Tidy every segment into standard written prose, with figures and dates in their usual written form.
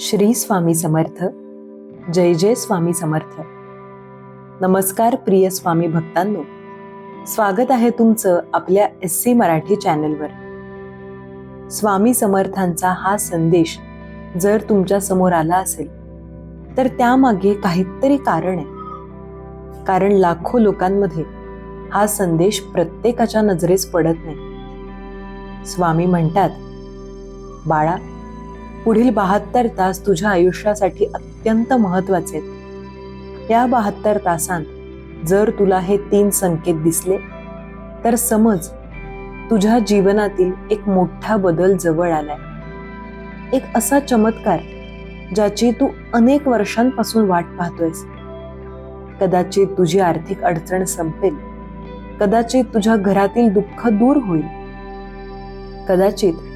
श्री स्वामी समर्थ. जय जय स्वामी समर्थ. नमस्कार प्रिय स्वामी भक्तांनो, स्वागत आहे तुमचं आपल्या SC मराठी चॅनलवर. स्वामी समर्थांचा हा संदेश जर तुमच्या समोर आला असेल तर त्यामागे काहीतरी कारण आहे. कारण लाखो लोकांमध्ये हा संदेश प्रत्येकाच्या नजरेस पडत नाही. स्वामी म्हणतात, बाळा, पुढील 72 तास तुझ्या आयुष्यासाठी अत्यंत महत्वाचे आहेत. या 72 तासांत जर तुला हे 3 संकेत दिसले तर समज तुझ्या जीवनातील एक मोठा बदल जवळ आलाय. एक असा चमत्कार ज्याची तू अनेक वर्षांपासून वाट पाहतोयस. कदाचित तुझी आर्थिक अडचण संपेल, कदाचित तुझ्या घरातील दुःख दूर होईल, कदाचित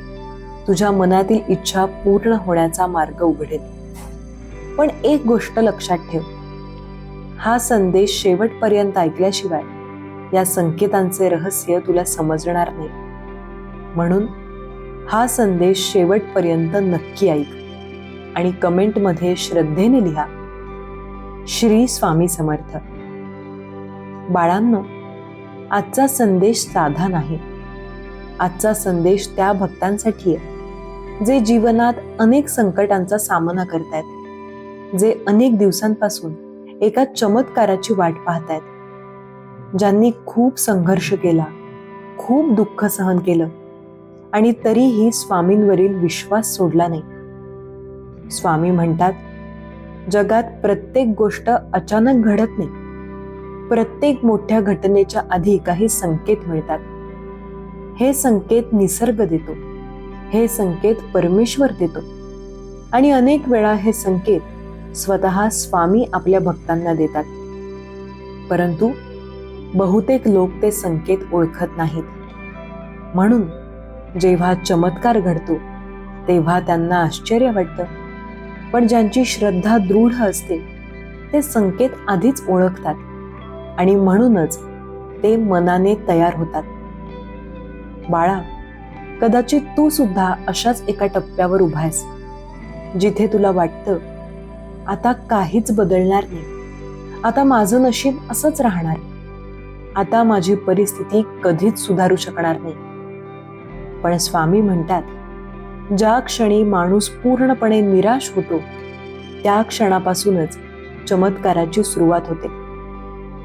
तुझ्या मनातील इच्छा पूर्ण होण्याचा मार्ग उघडेल. पण एक गोष्ट लक्षात ठेव, हा संदेश शेवटपर्यंत ऐकल्याशिवाय या संकेतांचे रहस्य तुला समजणार नाही. म्हणून हा संदेश शेवटपर्यंत नक्की ऐक आणि कमेंटमध्ये श्रद्धेने लिहा, श्री स्वामी समर्थ. बाळांनो, आजचा संदेश साधा नाही. आजचा संदेश त्या भक्तांसाठी आहे जे जीवनात अनेक संकटांचा सामना करतायत, जे अनेक दिवसांपासून एका चमत्काराची वाट पाहतायत, ज्यांनी खूप संघर्ष केला, खूप दुःख सहन केलं आणि तरीही स्वामींवरील विश्वास सोडला नाही. स्वामी म्हणतात, जगात प्रत्येक गोष्ट अचानक घडत नाही. प्रत्येक मोठ्या घटनेच्या आधी काही संकेत मिळतात. हे संकेत निसर्ग देतो, हे संकेत परमेश्वर देतो आणि अनेक वेळा हे संकेत स्वतः स्वामी आपल्या भक्तांना देतात. परंतु बहुतेक लोक ते संकेत ओळखत नाहीत. म्हणून जेव्हा चमत्कार घडतो तेव्हा त्यांना आश्चर्य वाटतं. पण ज्यांची श्रद्धा दृढ असते ते संकेत आधीच ओळखतात आणि म्हणूनच ते मनाने तयार होतात. बाळा, कदाचित तू सुद्धा अशाच एका टप्प्यावर उभा आहेस जिथे तुला वाटतं, आता काहीच बदलणार नाही, आता माझं नशीब असंच राहणार, आता माझी परिस्थिती कधीच सुधारू शकणार नाही. पण स्वामी म्हणतात, ज्या क्षणी माणूस पूर्णपणे निराश होतो त्या क्षणापासूनच चमत्काराची सुरुवात होते.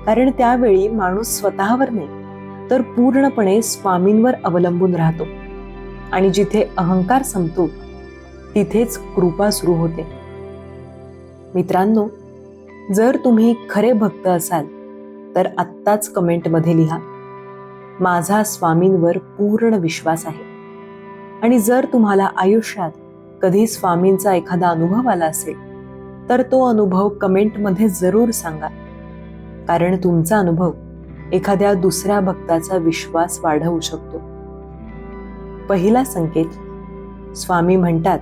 कारण त्यावेळी माणूस स्वतःवर नाही तर पूर्णपणे स्वामींवर अवलंबून राहतो आणि जिथे अहंकार संपतो तिथेच कृपा सुरू होते. मित्रांनो, जर तुम्ही खरे भक्त असाल तर आत्ताच कमेंटमध्ये लिहा, माझा स्वामींवर पूर्ण विश्वास आहे. आणि जर तुम्हाला आयुष्यात कधी स्वामींचा एखादा अनुभव आला असेल तर तो अनुभव कमेंटमध्ये जरूर सांगा. कारण तुमचा अनुभव एखाद्या दुसऱ्या भक्ताचा विश्वास वाढवू शकतो. पहिला संकेत. स्वामी म्हणतात,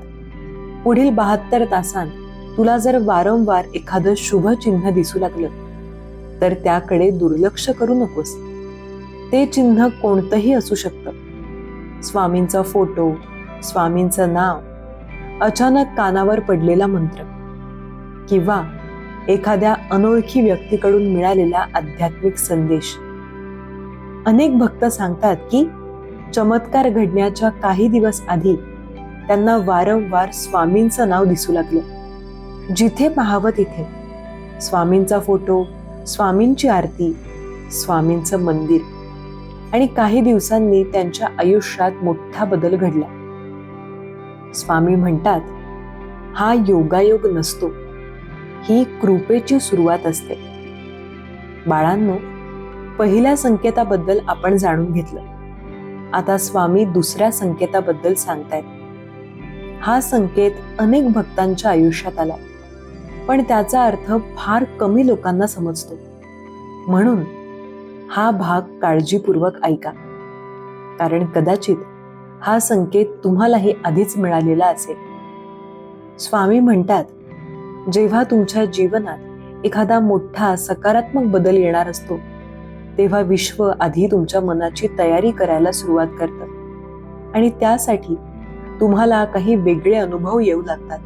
पुढील 72 तासांत तुला जर वारंवार एखादं शुभ चिन्ह दिसू लागलं तर त्याकडे दुर्लक्ष करू नकोस. ते चिन्ह कोणतंही असू शकतं. स्वामींचा फोटो, स्वामींचं नाव, अचानक कानावर पडलेला मंत्र किंवा एखाद्या अनोळखी व्यक्तीकडून मिळालेला आध्यात्मिक संदेश. अनेक भक्त सांगतात की चमत्कार घडण्याच्या काही दिवस आधी त्यांना वारंवार स्वामींचं नाव दिसू लागलं. जिथे पाहावं तिथे स्वामींचा फोटो, स्वामींची आरती, स्वामींचं मंदिर. आणि काही दिवसांनी त्यांच्या आयुष्यात मोठा बदल घडला. स्वामी म्हणतात, हा योगायोग नसतो, ही कृपेची सुरुवात असते. बाळांनो, पहिल्या संकेताबद्दल आपण जाणून घेतलं. आता स्वामी दुसऱ्या संकेताबद्दल सांगतायत. हा संकेत अनेक भक्तांच्या आयुष्यात आला, पण त्याचा अर्थ फार कमी लोकांना समजतो. म्हणून हा भाग काळजीपूर्वक ऐका. कारण कदाचित हा संकेत तुम्हालाही आधीच मिळालेला असेल. स्वामी म्हणतात, जेव्हा तुमच्या जीवनात एखादा मोठा सकारात्मक बदल येणार असतो तेव्हा विश्व आधी तुमच्या मनाची तयारी करायला सुरुवात करतं आणि त्यासाठी तुम्हाला काही वेगळे अनुभव येऊ लागतात.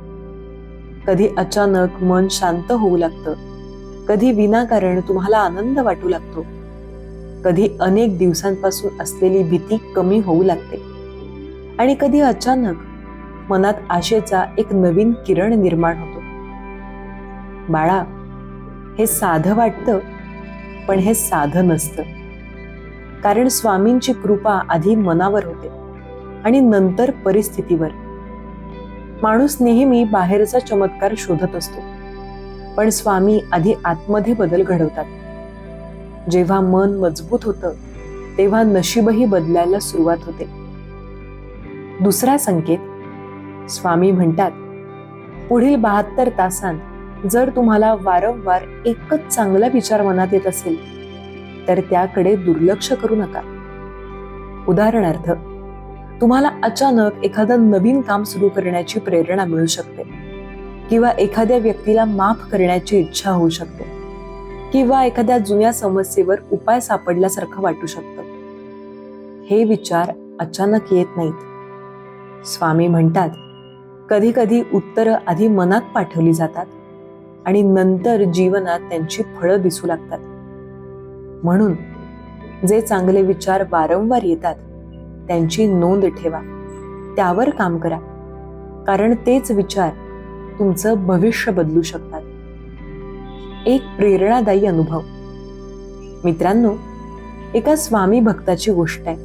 कधी अचानक मन शांत होऊ लागतं, कधी विनाकारण तुम्हाला आनंद वाटू लागतो, कधी अनेक दिवसांपासून असलेली भीती कमी होऊ लागते आणि कधी अचानक मनात आशेचा एक नवीन किरण निर्माण होतो. बाळा, हे साधं वाटतं, पण हे साधं नसतं. कारण स्वामींची कृपा आधी मनावर होते आणि नंतर परिस्थितीवर. माणूस नेहमी बाहेरचा चमत्कार शोधत असतो, पण स्वामी आधी आतमध्ये बदल घडवतात. जेव्हा मन मजबूत होतं, तेव्हा नशीबही बदलायला सुरुवात होते. दुसरा संकेत, स्वामी म्हणतात, पुढील 72 तासांत जर तुम्हाला वारंवार एकच चांगला विचार मनात येत असेल, तर त्याकडे दुर्लक्ष करू नका. उदाहरणार्थ, तुम्हाला अचानक एखादं नवीन काम सुरू करण्याची प्रेरणा मिळू शकते, किंवा एखाद्या व्यक्तीला माफ करण्याची इच्छा होऊ शकते, किंवा एखाद्या जुन्या समस्येवर उपाय सापडल्यासारखं वाटू शकतं. हे विचार अचानक येत नाहीत. स्वामी म्हणतात, कधी कधी उत्तरं आधी मनात पाठवली जातात आणि नंतर जीवनात त्यांची फळं दिसू लागतात. म्हणून जे चांगले विचार वारंवार येतात त्यांची नोंद ठेवा, त्यावर काम करा, कारण तेच विचार तुमचं भविष्य बदलू शकतात. एक प्रेरणादायी अनुभव. मित्रांनो, एका स्वामी भक्ताची गोष्ट आहे.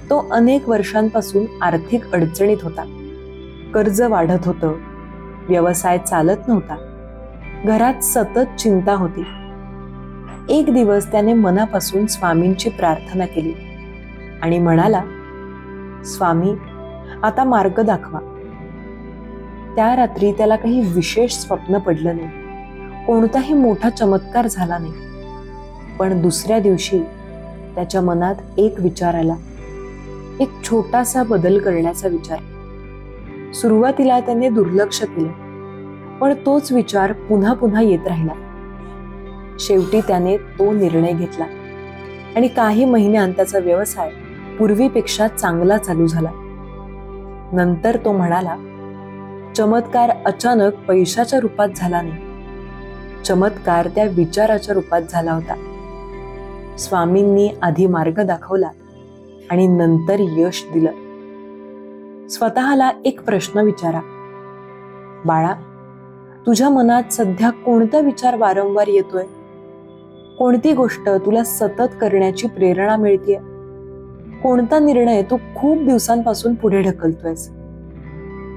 तो अनेक वर्षांपासून आर्थिक अडचणीत होता. कर्ज वाढत होतं, व्यवसाय चालत नव्हता, घरात सतत चिंता होती. एक दिवस त्याने मनापासून स्वामींची प्रार्थना केली आणि म्हणाला, स्वामी, आता मार्ग दाखवा. त्या रात्री त्याला काही विशेष स्वप्न पडलं नाही, कोणताही मोठा चमत्कार झाला नाही. पण दुसऱ्या दिवशी त्याच्या मनात एक विचार आला, एक छोटासा बदल करण्याचा विचार. सुरुवातीला त्याने दुर्लक्ष केलं, पण तोच विचार पुन्हा पुन्हा येत राहिला. शेवटी त्याने तो निर्णय घेतला आणि काही महिन्यांत त्याचा व्यवसाय पूर्वीपेक्षा चांगला चालू झाला. नंतर तो म्हणाला, चमत्कार अचानक पैशाच्या रूपात झाला नाही, चमत्कार त्या विचाराच्या रूपात झाला होता. स्वामींनी आधी मार्ग दाखवला आणि नंतर यश दिलं. स्वतःला एक प्रश्न विचारा, बाळा, तुझ्या मनात सध्या कोणता विचार वारंवार येतोय? कोणती गोष्ट तुला सतत करण्याची प्रेरणा मिळतेय? कोणता निर्णय तू खूप दिवसांपासून पुढे ढकलतोयस?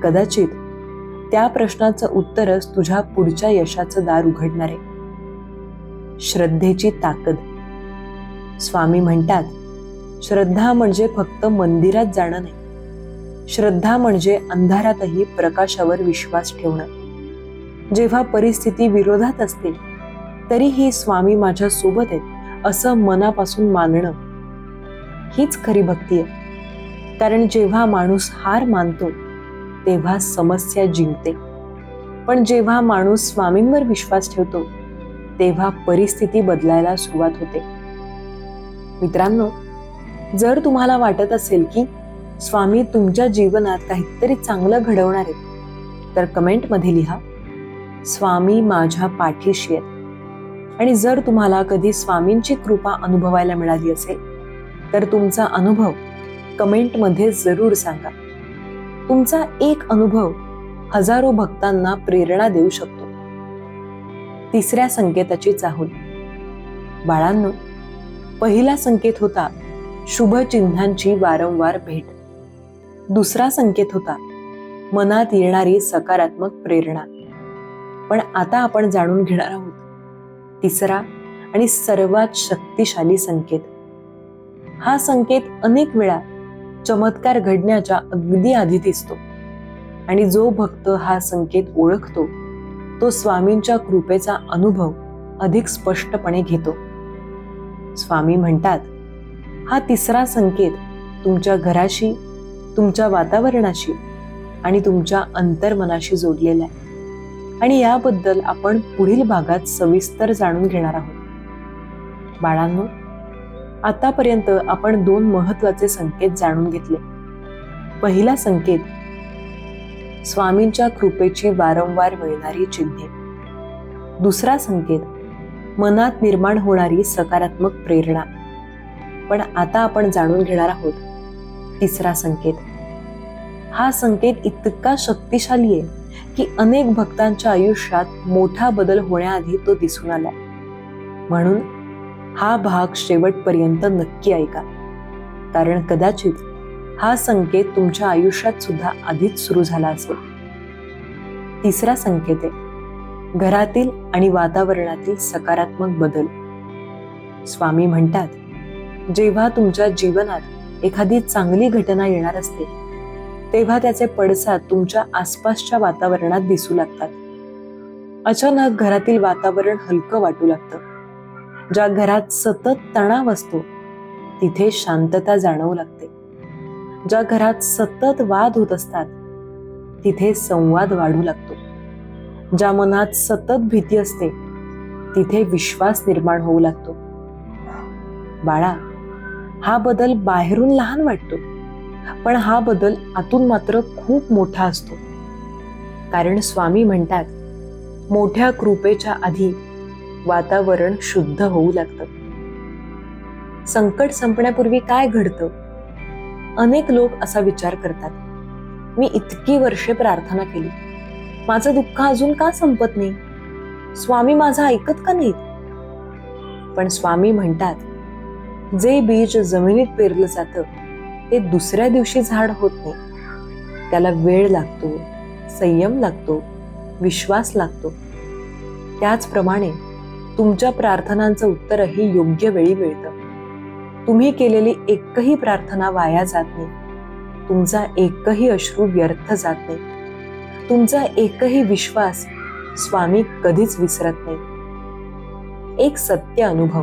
कदाचित त्या प्रश्नाचं उत्तरच तुझ्या पुढच्या यशाचं दार उघडणार आहे. श्रद्धेची ताकद. स्वामी म्हणतात, श्रद्धा म्हणजे फक्त मंदिरात जाणं नाही, श्रद्धा म्हणजे अंधारातही प्रकाशावर विश्वास ठेवणं. जेव्हा परिस्थिती विरोधात असते तरीही स्वामी माझ्या सोबत आहेत असं मनापासून मानणं, हीच खरी भक्ती आहे. कारण जेव्हा माणूस हार मानतो तेव्हा समस्या जिंकते, पण जेव्हा माणूस स्वामींवर विश्वास ठेवतो तेव्हा परिस्थिती बदलायला सुरुवात होते. मित्रांनो, जर तुम्हाला वाटत असेल की स्वामी तुमच्या जीवनात काहीतरी चांगलं घडवणार आहेत, तर कमेंटमध्ये लिहा, स्वामी माझ्या पाठीशी आहेत. आणि जर तुम्हाला कधी स्वामींची कृपा अनुभवायला मिळाली असेल तर तुमचा अनुभव कमेंटमध्ये जरूर सांगा. तुमचा एक अनुभव हजारो भक्तांना प्रेरणा देऊ शकतो. तिसऱ्या संकेताची चाहूल. बाळांनो, पहिला संकेत होता शुभ चिन्हांची वारंवार भेट. दुसरा संकेत होता मनात येणारी सकारात्मक प्रेरणा. पण आता आपण जाणून घेणार आहोत तिसरा आणि सर्वात शक्तिशाली संकेत. हा संकेत अनेक वेळा चमत्कार घडण्याच्या अगदी आधी दिसतो आणि जो भक्त हा संकेत ओळखतो तो स्वामींच्या कृपेचा अनुभव अधिक स्पष्टपणे घेतो. स्वामी म्हणतात, हा तिसरा संकेत तुमच्या घराशी, तुमच्या वातावरणाशी आणि तुमच्या अंतर्मनाशी जोडलेला आहे आणि याबद्दल आपण पुढील भागात सविस्तर जाणून घेणार आहोत. बाळांनो, आतापर्यंत आपण 2 महत्त्वाचे संकेत जाणून घेतले. पहिला संकेत, स्वामींच्या कृपेची वारंवार मिळणारी चिन्हे. दुसरा संकेत, मनात निर्माण होणारी सकारात्मक प्रेरणा. पण आता आपण जाणून घेणार आहोत तिसरा संकेत. हा संकेत इतका शक्तिशाली आहे की अनेक भक्तांच्या आयुष्यात मोठा बदल होण्याआधी तो दिसून आलाय. म्हणून हा भाग शेवटपर्यंत नक्की ऐका, कारण कदाचित हा संकेत तुमच्या आयुष्यात सुद्धा आधीच सुरू झाला असेल. तिसरा संकेत आहे घरातील आणि वातावरणातील सकारात्मक बदल. स्वामी म्हणतात, जेव्हा तुमच्या जीवनात एखादी चांगली घटना येणार असते तेव्हा त्याचे पडसाद तुमच्या आसपासच्या वातावरणात दिसू लागतात. अचानक घरातील वातावरण हलकं वाटू लागतं. ज्या घरात सतत तणाव असतो तिथे शांतता जाणवू लागते. ज्या घरात सतत वाद होत असतात तिथे संवाद वाढू लागतो. ज्या मनात सतत भीती असते तिथे विश्वास निर्माण होऊ लागतो. बाळा, हा बदल बाहेरून लहान वाटतो, पण हा बदल आतून मात्र खूप मोठा असतो. कारण स्वामी म्हणतात, मोठ्या कृपेच्या आधी वातावरण शुद्ध होऊ लागतं. संकट संपण्यापूर्वी काय घडतं? अनेक लोक असा विचार करतात, मी इतकी वर्षे प्रार्थना केली, माझं दुःख अजून का संपत नाही? स्वामी माझं ऐकत का नाहीत? पण स्वामी म्हणतात, जे बीज जमिनीत पेरलं जातं ते दुसऱ्या दिवशी झाड होत नाही. त्याला वेळ लागतो, संयम लागतो, विश्वास लागतो. त्याचप्रमाणे तुमच्या प्रार्थनांचं उत्तरही योग्य वेळी मिळतं. तुम्ही केलेली एकही प्रार्थना वाया जात नाही. तुमचा एकही अश्रू व्यर्थ जात नाही. तुमचा एकही विश्वास स्वामी कधीच विसरत नाही. एक सत्य अनुभव.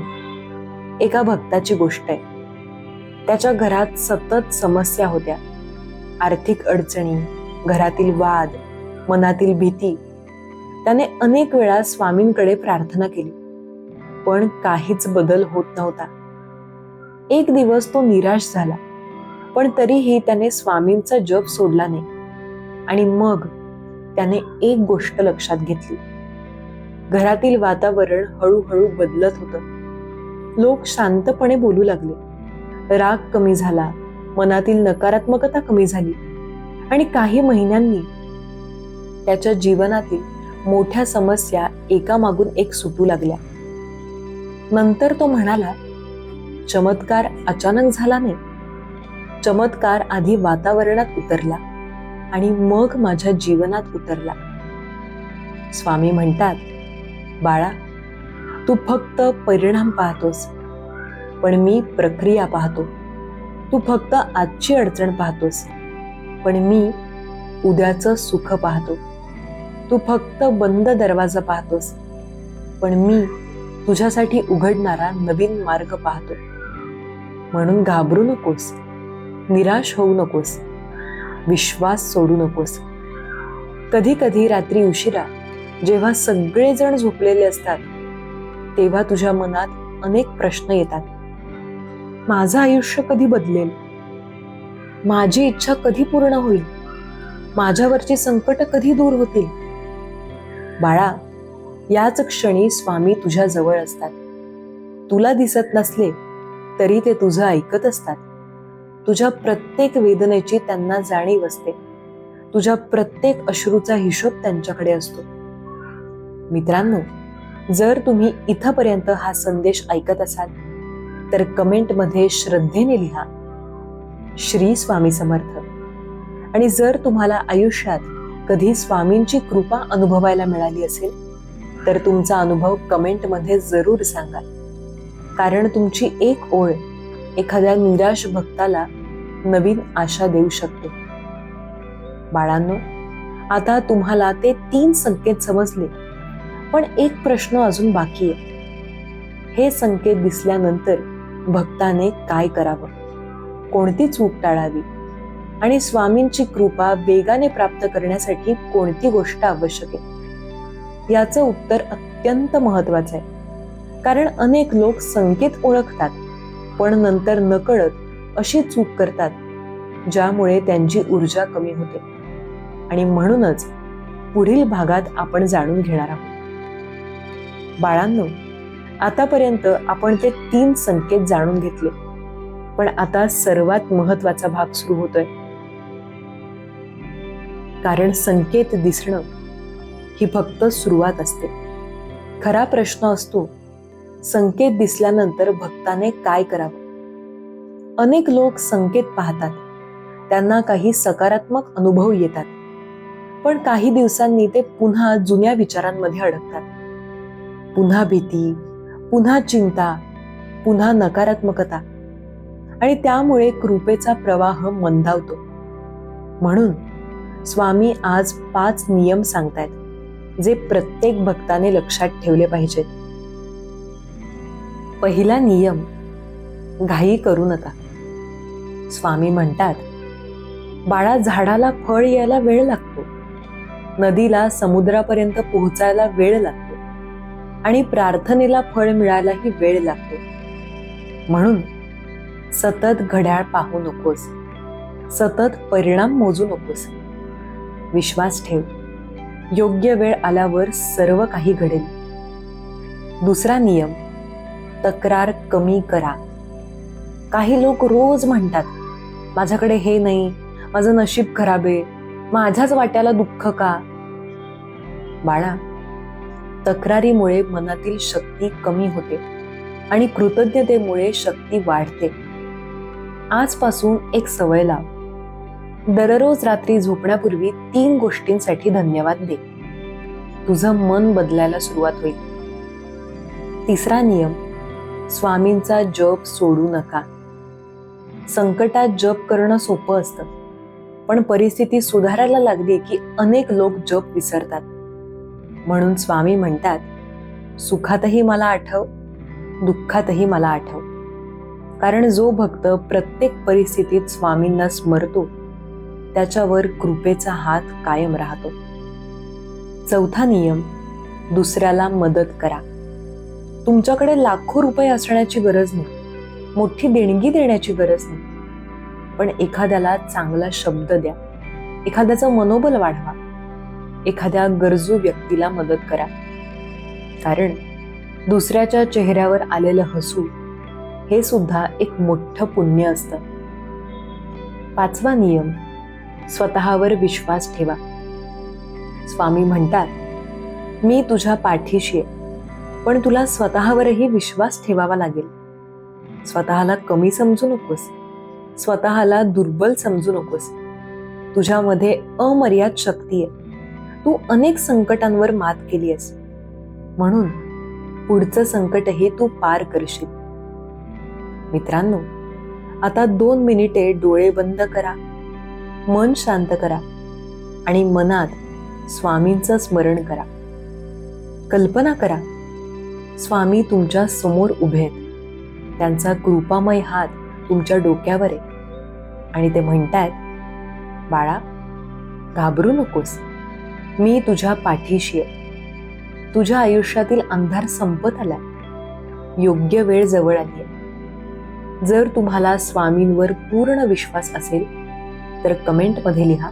एका भक्ताची गोष्ट आहे. त्याच्या घरात सतत समस्या होत्या. आर्थिक अडचणी, घरातील वाद, मनातील भीती. त्याने अनेक वेळा स्वामींकडे प्रार्थना केली, पण काहीच बदल होत नव्हता. एक दिवस तो निराश झाला, पण तरीही त्याने स्वामींचा जप सोडला नाही. आणि मग त्याने एक गोष्ट लक्षात घेतली. घरातील वातावरण हळूहळू बदलत होतं. लोक शांतपणे बोलू लागले. राग कमी झाला, मनातील नकारात्मकता कमी झाली आणि काही महिन्यांनी त्याच्या जीवनातील मोठ्या समस्या एकामागून एक सुटू लागल्या. नंतर तो म्हणाला, चमत्कार अचानक झाला नाही. चमत्कार आधी वातावरणात उतरला आणि मग माझ्या जीवनात उतरला. स्वामी म्हणतात, बाळा, तू फक्त परिणाम पाहतोस, पण मी प्रक्रिया पाहतो. तू फक्त आजची अडचण पाहतोस, पण मी उद्याचं सुख पाहतो. तू फक्त बंद दरवाजा पाहतोस, पण मी तुझ्यासाठी उघडणारा नवीन मार्ग पाहतो. म्हणून घाबरू नकोस, निराश होऊ नकोस, विश्वास सोडू नकोस. कधी कधी रात्री उशिरा जेव्हा सगळेजण झोपलेले असतात तेव्हा तुझ्या मनात अनेक प्रश्न येतात. माझं आयुष्य कधी बदलेल? माझी इच्छा कधी पूर्ण होईल? माझ्यावरची संकट कधी दूर होतील? बाळा, याच क्षणी स्वामी तुझ्या जवळ असतात. तुला दिसत नसले तरी ते तुझं ऐकत असतात. तुझ्या प्रत्येक वेदनेची त्यांना जाणीव असते. तुझ्या प्रत्येक अश्रूचा हिशोब त्यांच्याकडे असतो. मित्रांनो, जर तुम्ही इथपर्यंत हा संदेश ऐकत असाल तर कमेंटमध्ये श्रद्धेने लिहा, श्री स्वामी समर्थ. आणि जर तुम्हाला आयुष्यात कधी स्वामींची कृपा अनुभवायला मिळाली असेल तर तुमचा अनुभव कमेंटमध्ये जरूर सांगा, कारण तुमची एक ओळ एखाद्या निराश भक्ताला नवीन आशा देऊ शकते. बाळांनो, आता तुम्हाला ते 3 संकेत समजले, पण एक प्रश्न अजून बाकी आहे. हे संकेत दिसल्यानंतर भक्ताने काय करावं? कोणती चूक टाळावी? आणि स्वामींची कृपा वेगाने प्राप्त करण्यासाठी कोणती गोष्ट आवश्यक आहे? याचं उत्तर अत्यंत महत्वाचं आहे. कारण अनेक लोक संकेत ओळखतात पण नंतर नकळत अशी चूक करतात ज्यामुळे त्यांची ऊर्जा कमी होते आणि म्हणूनच पुढील भागात आपण जाणून घेणार आहोत. बाळांनो, आतापर्यंत आपण ते 3 संकेत जाणून घेतले, पण आता सर्वात महत्वाचा भाग सुरू होतोय. कारण संकेत दिसणं ही फक्त सुरुवात असते. खरा प्रश्न असतो, संकेत दिसल्यानंतर भक्ताने काय करावं? अनेक लोक संकेत पाहतात, त्यांना काही सकारात्मक अनुभव येतात, पण काही दिवसांनी ते पुन्हा जुन्या विचारांमध्ये अडकतात. पुन्हा भीती, पुन्हा चिंता, पुन्हा नकारात्मकता, आणि त्यामुळे कृपेचा प्रवाह मंदावतो. म्हणून स्वामी आज 5 नियम सांगतायत, जे प्रत्येक भक्ताने लक्षात ठेवले पाहिजेत. पहिला नियम, घाई करू नका. स्वामी म्हणतात, बाळा, झाडाला फळ यायला वेळ लागतो, नदीला समुद्रापर्यंत पोहोचायला वेळ लागतो, आणि प्रार्थनेला फळ मिळायलाही वेळ लागतो. म्हणून सतत घड्याळ पाहू नकोस, सतत परिणाम मोजू नकोस. विश्वास ठेव, योग्य वेळ आल्यावर सर्व काही घडेल. दुसरा नियम, तक्रार कमी करा. काही लोक रोज म्हणतात, माझ्याकडे हे नाही, माझं नशीब खराब आहे, माझ्याच वाट्याला दुःख का? बाळा, तक्रारीमुळे मनातील शक्ती कमी होते आणि कृतज्ञतेमुळे शक्ती वाढते. आजपासून एक सवय लाव. दररोज रात्री झोपण्यापूर्वी 3 गोष्टींसाठी धन्यवाद दे. तुझं मन बदलायला सुरुवात होईल. तिसरा नियम, स्वामींचा जप सोडू नका. संकटात जप करणं सोपं असतं, पण परिस्थिती सुधारायला लागली की अनेक लोक जप विसरतात. म्हणून स्वामी म्हणतात, सुखातही मला आठव, दुःखातही मला आठव. कारण जो भक्त प्रत्येक परिस्थितीत स्वामींना स्मरतो, त्याच्यावर कृपेचा हात कायम राहतो. चौथा नियम, दुसऱ्याला मदत करा. तुमच्याकडे लाखो रुपये असण्याची गरज नाही, मोठी देणगी देण्याची गरज नाही, पण एखाद्याला चांगला शब्द द्या, एखाद्याचं मनोबल वाढवा, एखाद्या गरजू व्यक्तीला मदत करा. कारण दुसऱ्याच्या चेहऱ्यावर आलेलं हसू हे सुद्धा एक मोठं पुण्य असतं. 5वा नियम, स्वतःवर विश्वास ठेवा. स्वामी म्हणतात, मी तुझ्या पाठीशी आहे, पण तुला स्वतःवरही विश्वास ठेवावा लागेल. स्वतःला कमी समजू नकोस, स्वतःला दुर्बल समजू नकोस. तुझ्यामध्ये अमर्याद शक्ती आहे. तू अनेक संकटांवर मात केली आहेस, म्हणून पुढचं संकटही तू पार करशील. मित्रांनो, आता 2 मिनिटे डोळे बंद करा, मन शांत करा आणि मनात स्वामींचं स्मरण करा. कल्पना करा, स्वामी तुमच्या समोर उभे आहेत, त्यांचा कृपामय हात तुमच्या डोक्यावर आहे आणि ते म्हणतायत, बाळा, घाबरू नकोस, मी तुझ्या पाठीशी आहे. तुझ्या आयुष्यातील अंधार संपत आलाय, योग्य वेळ जवळ आली आहे. जर तुम्हाला स्वामींवर पूर्ण विश्वास असेल तर कमेंटमध्ये लिहा,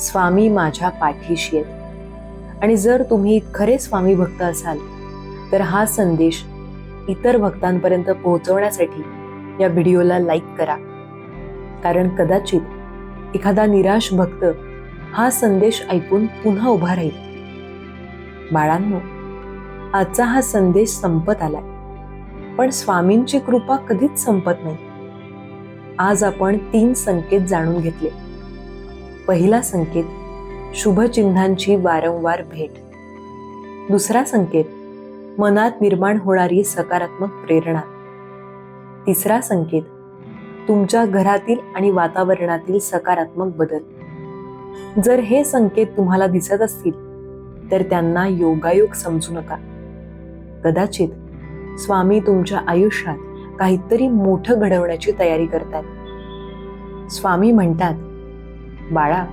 स्वामी माझ्या पाठीशी आहेत. आणि जर तुम्ही खरे स्वामी भक्त असाल तर हा संदेश इतर भक्तांपर्यंत पोहोचवण्यासाठी या व्हिडिओला लाईक करा. कारण कदाचित एखादा निराश भक्त हा संदेश ऐकून पुन्हा उभा राहील. बाळांनो, आजचा हा संदेश संपत आलाय, पण स्वामींची कृपा कधीच संपत नाही. आज आपण 3 संकेत जाणून घेतले. पहिला संकेत, शुभचिन्हांची वारंवार भेट. दुसरा संकेत, मनात निर्माण होणारी सकारात्मक प्रेरणा. तिसरा संकेत, तुमच्या घरातील आणि वातावरणातील सकारात्मक बदल. जर हे संकेत तुम्हाला दिसत असतील तर त्यांना योगायोग समजू नका. कदाचित स्वामी तुमच्या आयुष्यात काहीतरी मोठं घडवण्याची तयारी करतात. स्वामी म्हणतात, बाळा,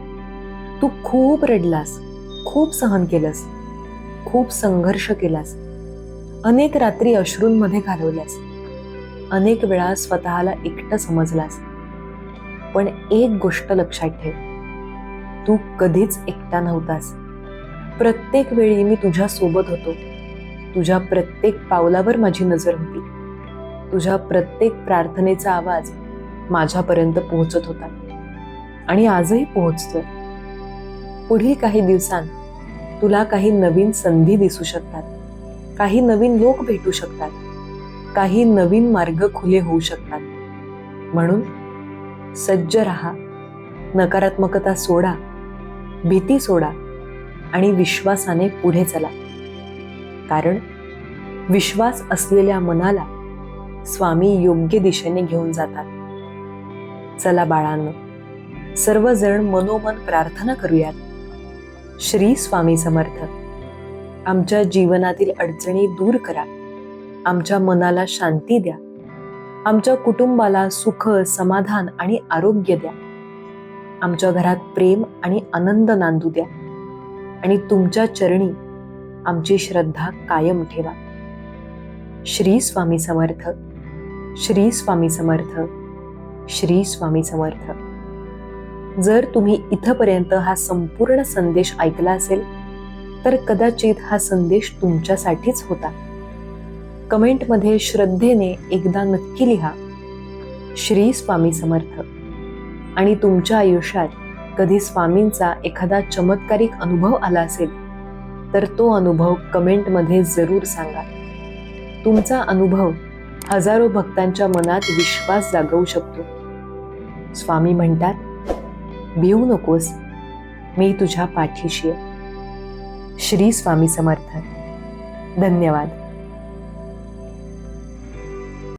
तू खूप रडलास, खूप सहन केलंस, खूप संघर्ष केलास, अनेक रात्री अश्रूंमध्ये घालवल्यास, अनेक वेळा स्वतःला एकटं समजलास. पण एक गोष्ट लक्षात ठेव, तू कधीच एकटा नव्हतास. प्रत्येक वेळी मी तुझ्या सोबत होतो. तुझ्या प्रत्येक पावलावर माझी नजर होती. तुझ्या प्रत्येक प्रार्थनेचा आवाज माझ्यापर्यंत पोहोचत होता आणि आजही पोहोचतोय. पुढील काही दिवसांत तुला काही नवीन संधी दिसू शकतात, काही नवीन लोक भेटू शकतात, काही नवीन मार्ग खुले होऊ शकतात. म्हणून सज्ज राहा, नकारात्मकता सोडा, भीती सोडा आणि विश्वासाने पुढे चला. कारण विश्वास असलेल्या मनाला स्वामी योग्य दिशेने घेऊन जातात. चला बाळांनो, सर्वजण मनोमन प्रार्थना करूयात. श्री स्वामी समर्थ. आमच्या जीवनातील अडचणी दूर करा. आमच्या मनाला शांती द्या. आमच्या कुटुंबाला सुख, समाधान आणि आरोग्य द्या. आमच्या घरात प्रेम आणि आनंद नांदू द्या आणि तुमच्या चरणी आमची श्रद्धा कायम ठेवा. श्री स्वामी समर्थ. श्री स्वामी समर्थ. श्री स्वामी समर्थ. जर तुम्ही इथपर्यंत हा संपूर्ण संदेश ऐकला असेल तर कदाचित हा संदेश तुमच्यासाठीच होता. कमेंटमध्ये श्रद्धेने एकदा नक्की लिहा, श्री स्वामी समर्थ. आणि तुमच्या आयुष्यात कधी स्वामींचा एखादा चमत्कारिक अनुभव आला असेल तर तो अनुभव कमेंटमध्ये जरूर सांगा. तुमचा अनुभव हजारो भक्तांच्या मनात विश्वास जागवू शकतो. स्वामी म्हणतात, भिवू नकोस, मी तुझ्या पाठीशी आहे. श्री स्वामी समर्थ. धन्यवाद.